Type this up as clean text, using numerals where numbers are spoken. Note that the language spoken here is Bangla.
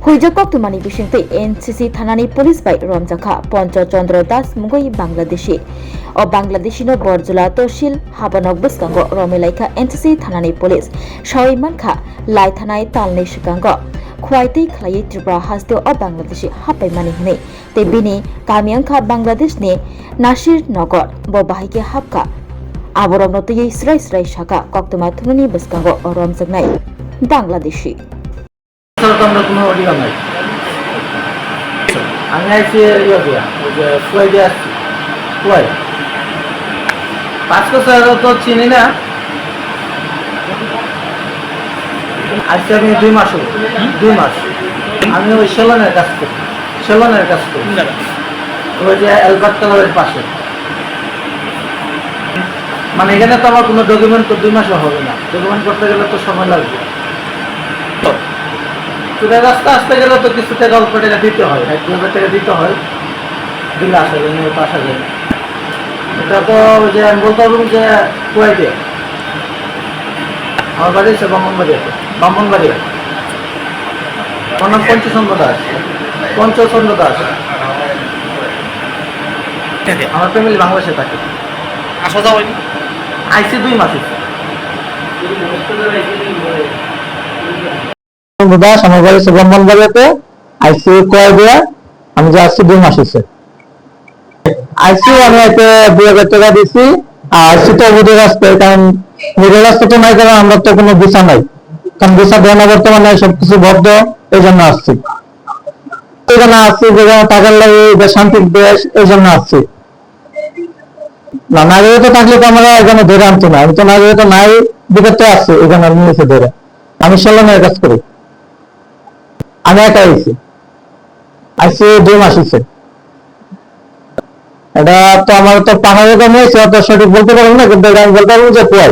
হুইজকক তুমানি বিশিংতে এনসিসি থানাनि পুলিশ বাই रमजाखा पन्चचन्द्र दास मुगै Bangladeshi o Bangladeshino Borjula Toshil Habanok Buskango Romilaika NCC Thanani Police Shawimankha Lai Thanai Talni Shikango Khwaiti Khlai Tripura Hasdo o Bangladeshi Hapai Mani Hne Te Bini Kamiangkha Bangladesh ni Nasir Nogor Bo Bahike Hapka Aborok Notui Srai Srai Shaka Koktuma Thunani Buskango o Romjaknai Bangladeshi আমি আইছি ফুয়াই আসছি ফুয়াই 5 বছর তো চিনি না আজকে আমি 2 মাস আমি ওই সেলনের কাজ করি ওই যে অ্যালবার্ট ক্লাবের পাশে মানে এখানে তো আমার কোনো ডকুমেন্ট তো 2 মাসও হবে না ডকুমেন্ট করতে গেলে তো সময় লাগবে রাস্তা আসতে গেলে তো কিছু টাকা অল্প টাকা দিতে হয় 1,000 টাকা দিতে হয় দিলে আসা যায় না আসা যায় না এটা তো যে আমি বলতে পারবো যে কুয়াইতে আমার বাড়ি হচ্ছে ব্রাহ্মণবাড়ি আমার নাম পঞ্চচন্দ্র দাস আমার ফ্যামিলি বাংলাদেশে থাকে আসা যাওয়া হয়নি আইসি 2 মাস দাস আমার বাড়ি হচ্ছে ব্রাহ্মণবাড়িয়াতে আইসি কয়েকদিয়া আমি যে আসছি 2 মাস হচ্ছে আইসি আমি এতে 2,000 টাকা দিছি আর সেটা বুঝে আসতে কারণ বুঝে আসতে তো নাই কারণ আমরা তো কোনো ভিসা নাই কারণ ভিসা দেয় না বর্তমানে সবকিছু বদ্ধ এই জন্য আসছি এখানে আসছি যেখানে টাকার লাগে শান্তির দেশ এই জন্য আসছি না নাগরিকতা থাকলে তো আমরা এখানে ধরে আনতো না আমি তো নাগরিকতা নাই বিগত আসছি এখানে নিয়েছে ধরে আমি সেলনের কাজ করি আমি একা আইসি 2 মাস হয়েছে এটা তো আমার তো পাহাড়ে কম হয়েছে অত সঠিক বলতে পারবো না কিন্তু আমি বলতে পারবো যে কুয়াই